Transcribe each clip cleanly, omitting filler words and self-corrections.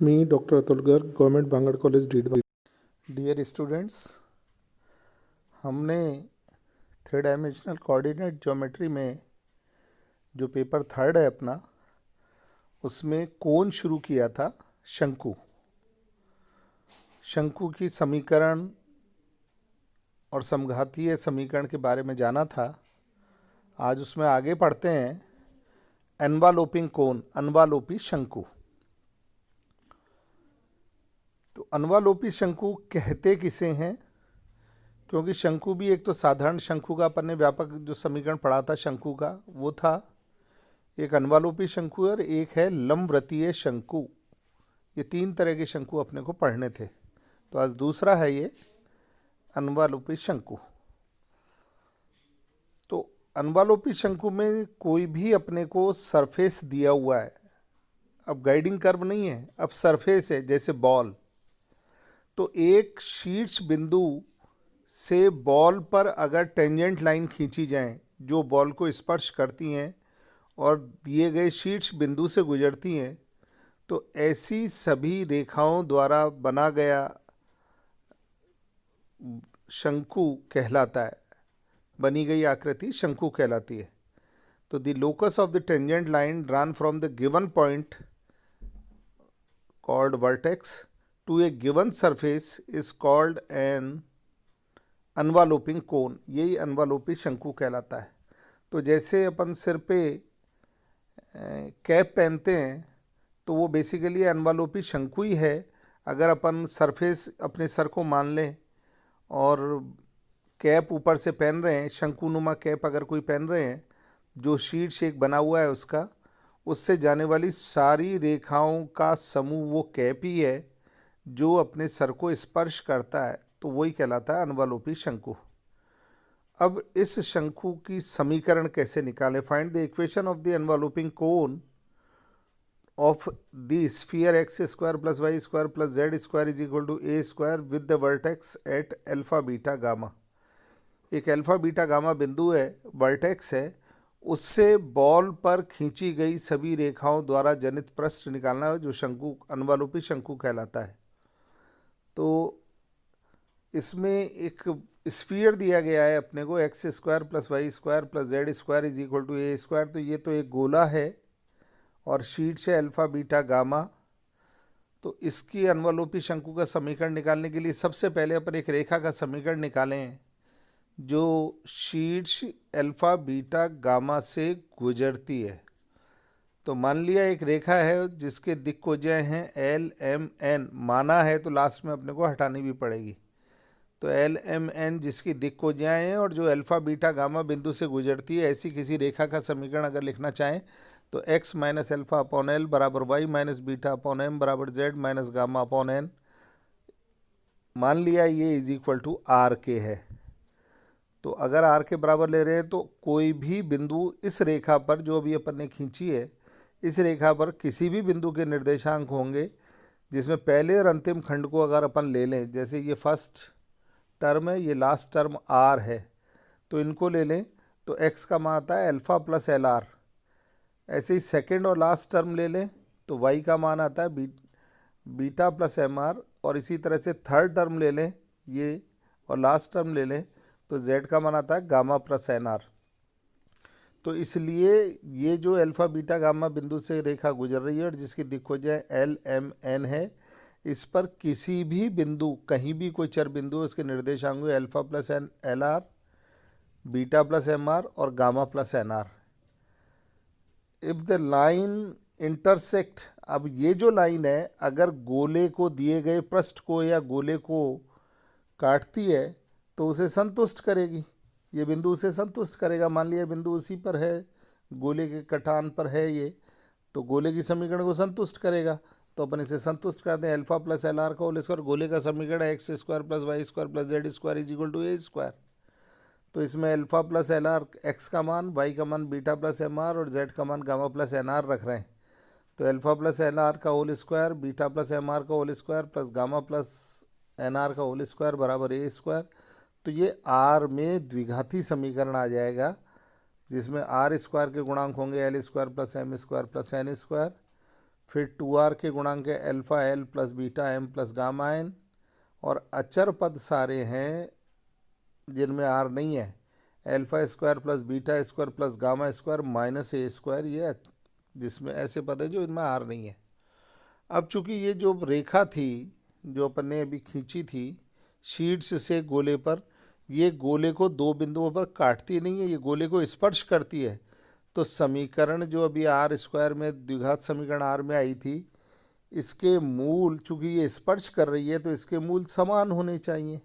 मी doctor Atul Garg, government Bangar college डीडवा। Dear students, हमने three dimensional coordinate geometry में जो पेपर थर्ड है अपना, उसमें कोण शुरू किया था। शंकु की समीकरण और समघातीय समीकरण के बारे में जाना था। आज उसमें आगे पढ़ते हैं एनवालोपिंग कोण, अनवालोपी शंकु। तो अनवालोपी शंकु कहते किसे हैं? क्योंकि शंकु भी एक तो साधारण शंकु का अपन ने व्यापक जो समीकरण पढ़ा था शंकु का, वो था। एक अनवालोपी शंकु और एक है लंबवृत्तीय शंकु। ये तीन तरह के शंकु अपने को पढ़ने थे। तो आज दूसरा है ये अनवालोपी शंकु। तो अनवालोपी शंकु में कोई भी अपने को सरफेस दिया हुआ है। अब गाइडिंग कर्व नहीं है, अब सरफेस है, जैसे बॉल। तो एक शीर्ष बिंदु से बॉल पर अगर टेंजेंट लाइन खींची जाए जो बॉल को स्पर्श करती हैं और दिए गए शीर्ष बिंदु से गुजरती हैं, तो ऐसी सभी रेखाओं द्वारा बना गया शंकु कहलाता है। बनी गई आकृति शंकु कहलाती है। तो the locus of the tangent line drawn from the given point called vertex to a given surface is called an enveloping cone. यही अनवालोपी शंकु कहलाता है। तो जैसे अपन सिर पे कैप पहनते हैं तो वो बेसिकली अनवालोपी शंकु ही है। अगर अपन सरफेस अपने सर को मान लें और कैप ऊपर से पहन रहे हैं, शंकुनुमा कैप अगर कोई पहन रहे हैं, जो शीर्ष एक बना हुआ है उसका, उससे जाने वाली सारी रेखाओं का समूह वो कैप ही है जो अपने सर को स्पर्श करता है। तो वही कहलाता है अनवालोपी शंकु। अब इस शंकु की समीकरण कैसे निकालें? Find the equation of the enveloping cone of the sphere x square plus Y square plus Z square is equal to a square with the vertex at alpha beta gamma. एक अल्फा बीटा गामा बिंदु है, vertex है, उससे ball पर खींची गई सभी रेखाओं द्वारा जनित पृष्ठ निकालना है, जो शंकु अनवालोपी शंकु कहलाता है। तो इसमें एक स्फीयर दिया गया है अपने को, x square plus Y square plus Z square is equal to a square. तो ये तो एक गोला है और शीर्ष है अल्फा बीटा गामा। तो इसकी अनवालोपी शंकु का समीकरण निकालने के लिए सबसे पहले अपन एक रेखा का समीकरण निकालें जो शीर्ष अल्फा बीटा गामा से गुजरती है। तो मान लिया एक रेखा है जिसके दिक्कोजय हैं एल एम एन, माना है तो लास्ट में अपने को हटानी भी पड़ेगी। तो एल एम एन जिसकी दिक्कोजयाएं हैं और जो अल्फा बीटा गामा बिंदु से गुजरती है, ऐसी किसी रेखा का समीकरण अगर लिखना चाहें तो x minus alpha upon l बराबर y minus beta upon m बराबर z minus gamma upon n. मान लिया ये इज इक्वल टू आर के है। तो अगर आर के बराबर ले रहे हैं तो कोई भी बिंदु इस रेखा पर जो अभी अपन ने खींची है, इस रेखा पर किसी भी बिंदु के निर्देशांक होंगे जिसमें पहले और अंतिम खंड को अगर अपन ले लें, जैसे ये फर्स्ट टर्म है, ये लास्ट टर्म आर है, तो इनको ले लें तो एक्स का मान आता है अल्फा प्लस एल आर। ऐसे ही सेकेंड और लास्ट टर्म ले लें तो वाई का मान आता है बीटा प्लस एम आर। और इसी तरह से थर्ड टर्म ले लें ये, और लास्ट टर्म ले लें तो जेड का मान आता है गामा प्लस एन आर। तो इसलिए ये जो अल्फा बीटा गामा बिंदु से रेखा गुजर रही है और जिसकी दिक्कोजय एल एम एन है, इस पर किसी भी बिंदु, कहीं भी कोई चर बिंदु, उसके निर्देशांक alpha plus n l r, beta plus m r और gamma plus n r. If the line intersect, अब ये जो लाइन है अगर गोले को दिए गए पृष्ठ को या गोले को काटती है तो उसे संतुष्ट करेगी। ये बिंदु उसे संतुष्ट करेगा। मान लिया बिंदु उसी पर है, गोले के कटान पर है ये, तो गोले की समीकरण को संतुष्ट करेगा। तो अपन इसे संतुष्ट कर दें, अल्फा प्लस एल आर का होल स्क्वायर, गोले का समीकरण है x square plus Y square plus Z square is equal to a square. तो इसमें alpha plus l r x का मान, वाई का मान बीटा प्लस एम आर और जेड का मान गामा प्लस एन आर रख रहे हैं। तो अल्फा प्लस एल आर का whole square, beta plus m r का whole square plus gamma plus n r का होल स्क्वायर बराबर ए स्क्वायर। तो ये आर में द्विघाती समीकरण आ जाएगा जिसमें आर स्क्वायर के गुणांक होंगे l square plus M square plus N square. फिर 2r के गुणांक है alpha l plus beta m plus gamma n, और अचर पद सारे हैं जिनमें आर नहीं है, alpha square plus beta square plus gamma square minus ए स्क्वायर, ये जिसमें ऐसे पद है जो इनमें आर नहीं है। अब चूंकि ये जो रेखा थी जो अपन ने अभी खींची थी शीर्ष से गोले पर, ये गोले को दो बिंदुओं पर काटती नहीं है, ये गोले को स्पर्श करती है। तो समीकरण जो अभी आर स्क्वायर में द्विघात समीकरण आर में आई थी, इसके मूल चूंकि ये स्पर्श कर रही है तो इसके मूल समान होने चाहिए।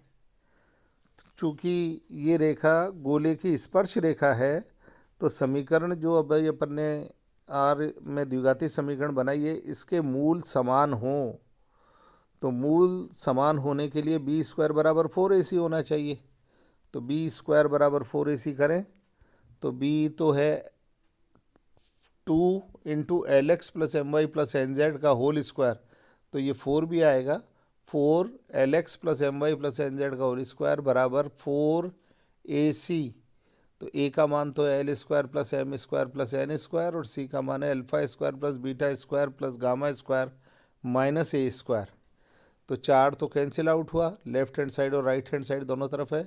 चूंकि ये रेखा गोले की स्पर्श रेखा है तो समीकरण जो अब अपन ने आर में द्विघाती समीकरण बनाई है इसके मूल समान हो। तो मूल समान होने के लिए बी स्क्वायर बराबर 4ac होना चाहिए। तो बी स्क्वायर बराबर 4ac करें तो बी तो है 2 into L x plus M Y plus N Z का होल स्क्वायर, तो ये 4 भी आएगा, 4 L x plus M Y plus N Z का होल स्क्वायर बराबर 4ac। तो ए का मान तो है L square plus M square plus N square, और सी का मान है alpha square plus beta square plus gamma square minus ए स्क्वायर। तो 4 तो कैंसिल आउट हुआ, लेफ्ट हैंड साइड और राइट हैंड साइड दोनों तरफ है।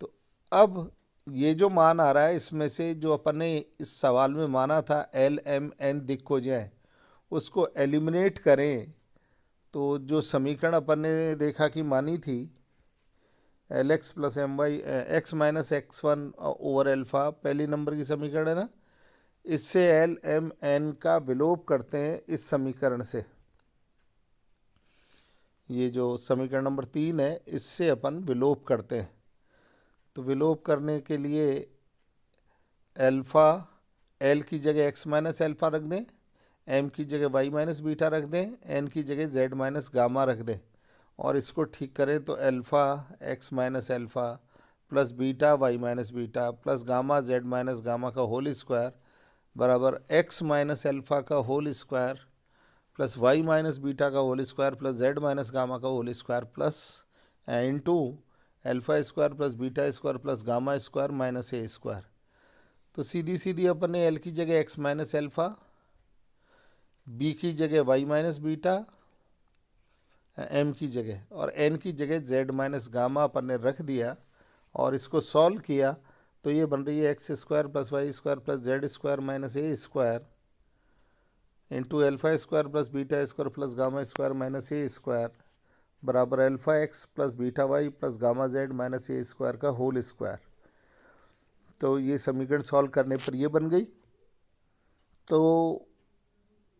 तो अब ये जो मान आ रहा है इसमें से जो अपन ने इस सवाल में माना था एल एम एन दिख हो जाए उसको एलिमिनेट करें, तो जो समीकरण अपन ने रेखा की मानी थी l x plus M y x minus x one over alpha, पहली नंबर की समीकरण है ना, इससे एल एम एन का विलोप करते हैं इस समीकरण से। ये जो समीकरण नंबर 3 है इससे अपन विलोप करते हैं। तो विलोप करने के लिए अल्फ़ा एल की जगह एक्स माइनस एल्फ़ा रख दें, एम की जगह वाई माइनस बीटा रख दें, एन की जगह जेड माइनस गामा रख दें, और इसको ठीक करें तो alpha x minus alpha plus beta y minus beta plus gamma z minus gamma का होल स्क्वायर बराबर एक्स माइनस एल्फ़ा का whole square plus y minus beta का whole square plus z minus gamma का whole square plus into alpha square plus beta square plus gamma square minus ए square. तो सीधी सीधी अपन ने L की जगह x minus alpha, B की जगह Y minus beta, M की जगह और एन की जगह जेड माइनस गामा अपन ने रख दिया, और इसको सॉल्व किया तो ये बन रही है x square plus Y square plus Z square minus ए square into alpha square plus beta square plus gamma square minus ए स्क्वायर बराबर alpha x plus beta y plus gamma z minus ए square का whole square. तो ये समीकरण solve करने पर ये बन गई। तो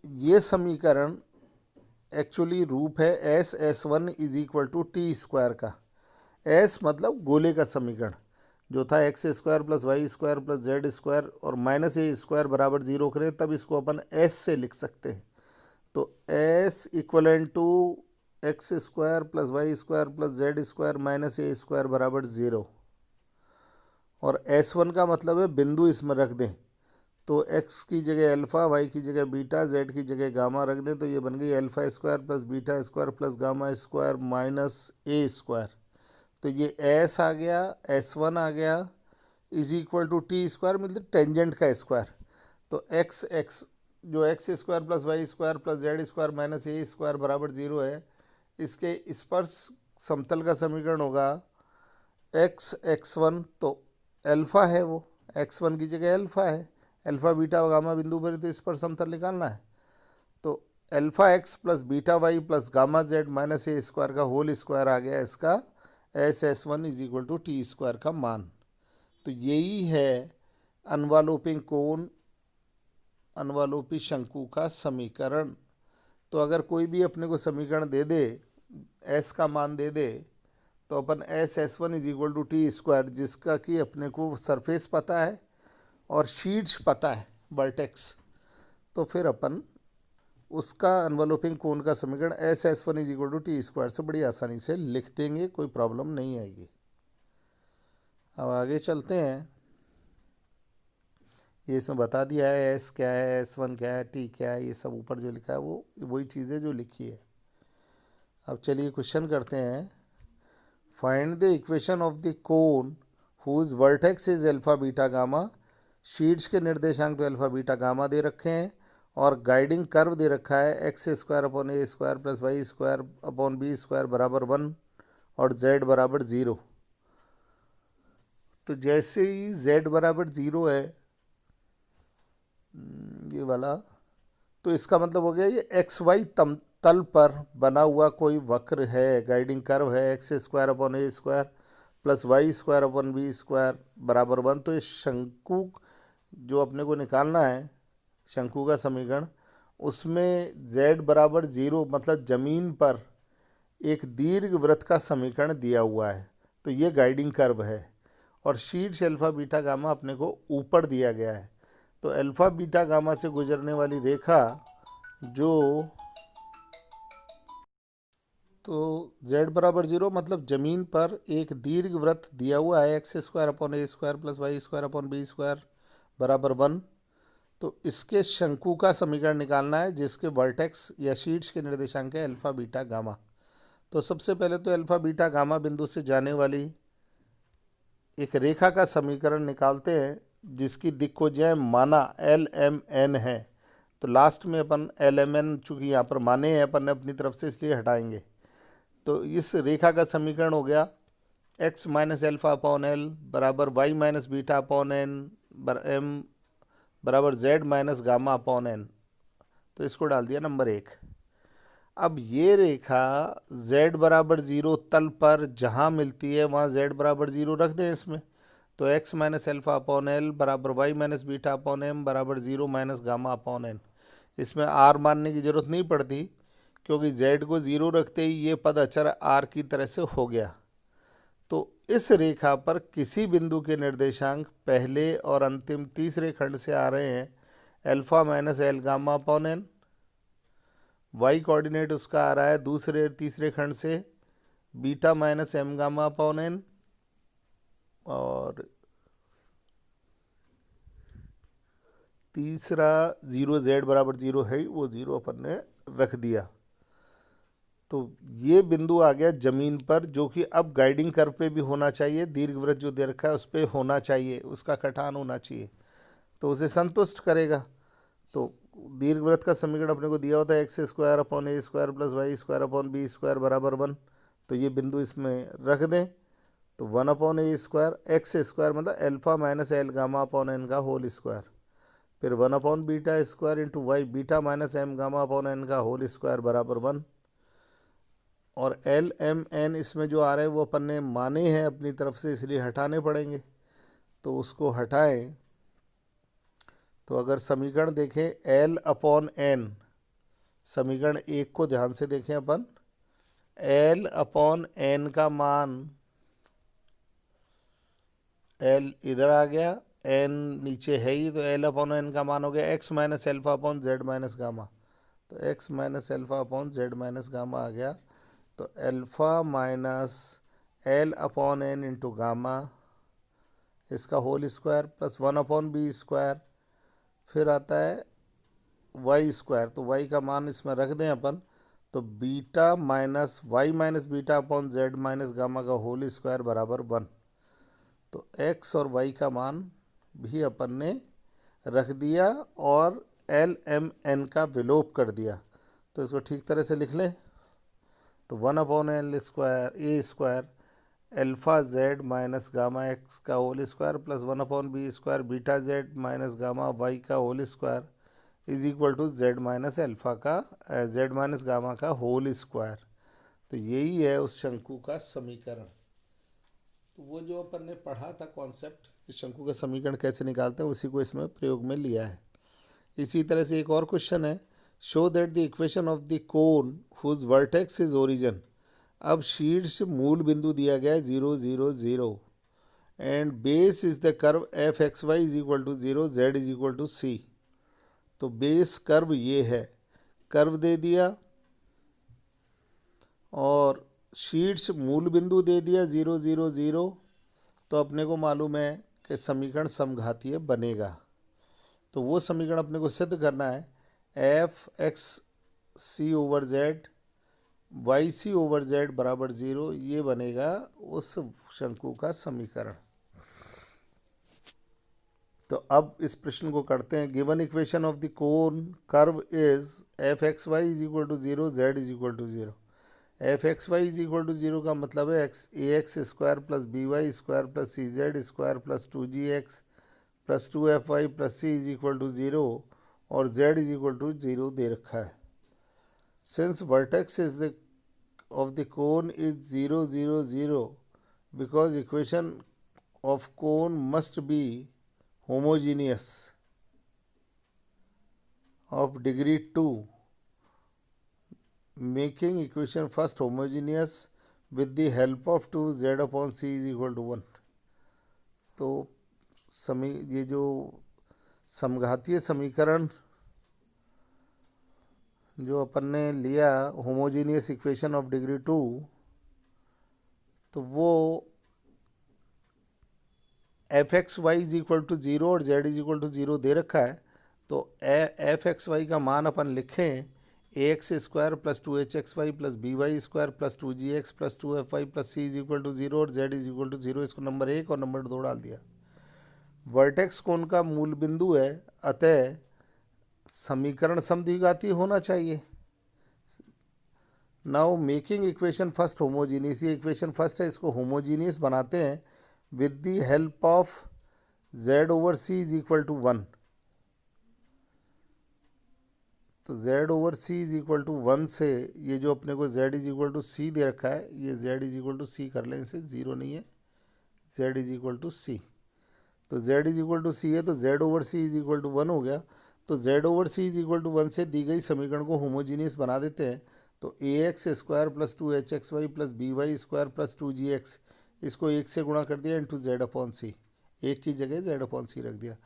ये समीकरण एक्चुअली रूप है S S one is equal to T square का। एस मतलब गोले का समीकरण जो था X square plus Y square plus Z square और माइनस ए स्क्वायर बराबर 0 करें तब इसको अपन एस से लिख सकते हैं। तो S equivalent to X square plus Y square plus Z square minus A square बराबर 0, और S1 का मतलब है बिंदु इसमें रख दें, तो x की जगह अल्फ़ा, y की जगह बीटा, z की जगह गामा रख दें, तो ये बन गई alpha square plus beta square plus gamma square minus ए स्क्वायर। तो ये s आ गया, S1 आ गया is equal to T square मतलब टेंजेंट का स्क्वायर। तो x जो x square plus Y square plus Z square minus ए स्क्वायर बराबर 0 है, इसके स्पर्श समतल का समीकरण होगा x(x1) तो अल्फ़ा है, वो x1 की जगह अल्फ़ा है, अल्फ़ा बीटा गामा बिंदु पर तो स्पर्श समतल निकालना है। तो alpha x plus beta y plus gamma z minus ए स्क्वायर का होल स्क्वायर आ गया इसका S(S1) is equal to T square का मान। तो यही है अनवालोपिंग कोण, अनवालोपी शंकु का समीकरण। तो अगर कोई भी अपने को समीकरण दे दे, एस का मान दे दे, तो अपन S(S1) is equal to T square, जिसका कि अपने को सरफेस पता है और शीर्ष पता है वर्टेक्स, तो फिर अपन उसका अनवलोपिंग कोण का समीकरण S(S1) is equal to T square से बड़ी आसानी से लिख देंगे, कोई प्रॉब्लम नहीं आएगी। अब आगे चलते हैं। ये इसमें बता दिया है S क्या है, S1 क्या है, T क्या है, ये सब ऊपर जो लिखा है वो वही चीज़ें जो लिखी है। अब चलिए क्वेश्चन करते हैं। Find the equation of the cone whose vertex is alpha beta gamma. शीर्ष के निर्देशांक तो अल्फा बीटा गामा दे रखे हैं और गाइडिंग कर्व दे रखा है एक्स स्क्वायर अपॉन ए square plus Y square upon b square बराबर 1 और z बराबर 0। तो जैसे ही z बराबर 0 है, ये वाला, तो इसका मतलब हो गया ये एक्स वाई तल पर बना हुआ कोई वक्र है, गाइडिंग कर्व है एक्स स्क्वायर अपॉन ए square plus Y square upon b square बराबर 1। तो इस शंकु जो अपने को निकालना है, शंकु का समीकरण, उसमें z बराबर 0 मतलब जमीन पर एक दीर्घ वृत्त का समीकरण दिया हुआ है। तो ये गाइडिंग कर्व है और शीर्ष अल्फा बीटा गामा अपने को ऊपर दिया गया है। तो अल्फा बीटा गामा से गुजरने वाली रेखा जो, तो z बराबर 0 मतलब जमीन पर एक दीर्घ वृत्त दिया हुआ है एक्स स्क्वायर अपॉन ए square plus Y square upon b square बराबर 1। तो इसके शंकु का समीकरण निकालना है जिसके वर्टेक्स या शीर्ष के निर्देशांक है अल्फा बीटा गामा। तो सबसे पहले तो अल्फा बीटा गामा बिंदु से जाने वाली एक रेखा का समीकरण निकालते हैं जिसकी दिक्कोज्याएं माना एल एम एन है। तो लास्ट में अपन एल एम एन चूँकि यहाँ पर माने हैं अपन ने अपनी तरफ से, इसलिए हटाएंगे। तो इस रेखा का समीकरण हो गया x minus alpha upon l बराबर y minus beta upon n m बराबर z minus gamma upon n. तो इसको डाल दिया नंबर 1। अब ये रेखा z बराबर 0 तल पर जहाँ मिलती है वहाँ z बराबर 0 रख दें इसमें। तो x minus alpha upon l बराबर y minus beta upon m बराबर 0 माइनस गामा अपॉन एन। इसमें r मानने की जरूरत नहीं पड़ती क्योंकि z को 0 रखते ही ये पद अचर r की तरह से हो गया। तो इस रेखा पर किसी बिंदु के निर्देशांक पहले और अंतिम तीसरे खंड से आ रहे हैं alpha minus L gamma upon N, Y coordinate उसका आ रहा है दूसरे तीसरे खंड से beta minus M gamma upon N, और तीसरा 0 z बराबर 0 है, वो 0 अपन ने रख दिया। तो ये बिंदु आ गया जमीन पर जो कि अब गाइडिंग कर्व पे भी होना चाहिए, दीर्घवृत्त जो दे रखा है उस पर होना चाहिए, उसका कटान होना चाहिए, तो उसे संतुष्ट करेगा। तो दीर्घवृत्त का समीकरण अपने को दिया होता है एक्स स्क्वायर अपॉन ए square plus Y square upon b square बराबर 1। तो ये बिंदु इसमें रख दें। तो 1 अपॉन ए स्क्वायर एक्स स्क्वायर मतलब alpha minus L gamma upon N का होल स्क्वायर, फिर 1 upon beta square into Y beta minus M gamma upon N का होल स्क्वायर बराबर 1। और एल एम एन इसमें जो आ रहे हैं वो अपन ने माने हैं अपनी तरफ से, इसलिए हटाने पड़ेंगे। तो उसको हटाएं तो अगर समीकरण देखें एल अपॉन एन, समीकरण 1 को ध्यान से देखें अपन, एल अपॉन एन का मान, एल इधर आ गया, एन नीचे है ही, तो एल अपॉन एन का मान हो गया x minus alpha upon Z minus gamma. तो x minus alpha upon Z minus gamma आ गया। तो alpha minus l upon n into gamma इसका whole square plus 1 upon b square, फिर आता है वाई स्क्वायर। तो वाई का मान इसमें रख दें अपन, तो beta minus Y minus beta upon Z minus gamma का होल स्क्वायर बराबर 1। तो एक्स और वाई का मान भी अपन ने रख दिया और एल एम एन का विलोप कर दिया। तो इसको ठीक तरह से लिख लें। तो 1 upon l square a square alpha z minus gamma x का whole square plus 1 upon b square beta z minus gamma y का whole square is equal to z minus alpha का जेड माइनस गामा का whole square. तो यही है उस शंकु का समीकरण। तो वो जो अपन ने पढ़ा था कॉन्सेप्ट कि शंकु का समीकरण कैसे निकालते हैं, उसी को इसमें प्रयोग में लिया है। इसी तरह से एक और क्वेश्चन है, show that the equation of the cone whose vertex is origin. अब शीर्ष मूल बिंदु दिया गया है 0 0 0 and base is the curve f x Y is equal to 0 z is equal to c. तो बेस कर्व ये है, कर्व दे दिया और शीर्ष मूल बिंदु दे दिया 0 0 0। तो अपने को मालूम है कि समीकरण समघातीय बनेगा। तो वो समीकरण अपने को सिद्ध करना है, f x c over z y c over z बराबर 0, ये बनेगा उस शंकु का समीकरण। तो अब इस प्रश्न को करते हैं। Given equation of the cone curve is f x Y is equal to 0, z is equal to 0। F x Y is equal to 0 का मतलब है a x square plus b y square plus c z square plus 2g(x) plus 2f(y) plus c is equal to 0 और z is equal to 0 दे रखा है। Since vertex is the of the cone is 0 0 0 because equation of cone must be homogeneous of degree 2, making equation first homogeneous with the help of 2 z upon c is equal to 1। तो ये जो समघातीय समीकरण जो अपन ने लिया homogeneous equation of degree 2, तो वो F x Y is equal to 0 और जेड इज इक्वल टू 0 दे रखा है। तो एफ एक्स वाई का मान अपन लिखें a x square plus 2h(x)y plus b y square plus 2g(x) plus 2f(y) plus c is equal to 0 और जेड इज इक्वल टू 0। इसको नंबर 1 और नंबर 2 डाल दिया। वर्टेक्स कोण का मूल बिंदु है, अतः समीकरण समद्विघाती होना चाहिए। Now making equation first homogeneous, ये इक्वेशन फर्स्ट है, इसको होमोजीनियस बनाते हैं with the help of z over c is equal to 1। तो z over c is equal to 1 से ये जो अपने को z is equal to c दे रखा है, ये z is equal to c कर लें, इसे 0 नहीं है, z is equal to c। तो z is equal to c है तो z over c is equal to 1 हो गया। तो z over c is equal to 1 से दी गई समीकरण को होमोजीनियस बना देते हैं। तो a x square plus 2h(x)y plus b y square plus 2g(x), इसको 1 से गुणा कर दिया इंटू जेड अपॉन सी, 1 की जगह जेड अपॉन सी रख दिया,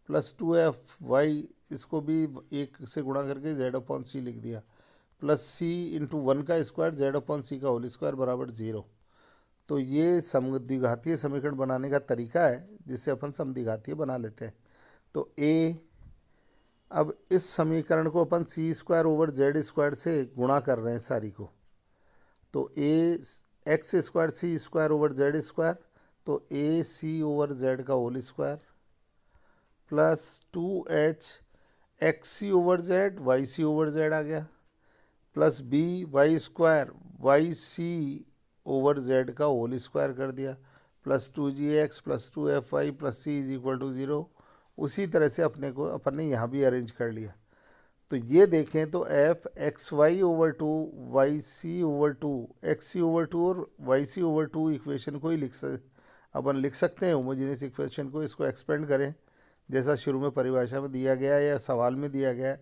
प्लस 2f(y) इसको भी 1 से गुणा करके जेड अपॉन सी लिख दिया, प्लस सी इंटू 1 का स्क्वायर जेड अपॉन सी का होल स्क्वायर बराबर 0। तो ये समद्विघातीय समीकरण बनाने का तरीका है जिससे अपन समद्विघातीय बना लेते हैं। तो ए, अब इस समीकरण को अपन c square over z square से गुणा कर रहे हैं सारी को। तो a x square c square over z square, तो ए सी ओवर जेड का whole square plus 2h x c over z y c over z आ गया, plus b y square y c over z का whole square कर दिया, plus 2g(x) plus 2f(y) plus c is equal to 0। उसी तरह से अपन ने यहाँ भी अरेंज कर लिया। तो ये देखें तो f x y over 2 y c over 2 x c over 2 और वाई सी ओवर 2 इक्वेशन को ही अपन लिख सकते हैं होमोजीनियस इक्वेशन को। इसको एक्सपेंड करें जैसा शुरू में परिभाषा में दिया गया है या सवाल में दिया गया है,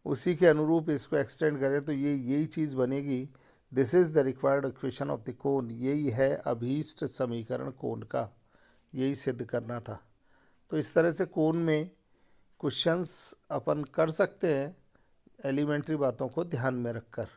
उसी के अनुरूप इसको एक्सटेंड करें तो ये यही चीज़ बनेगी। This is the required equation of the कोन, यही है अभीष्ट समीकरण कोन का, यही सिद्ध करना था। तो इस तरह से कोन में क्वेश्चंस अपन कर सकते हैं एलिमेंट्री बातों को ध्यान में रखकर।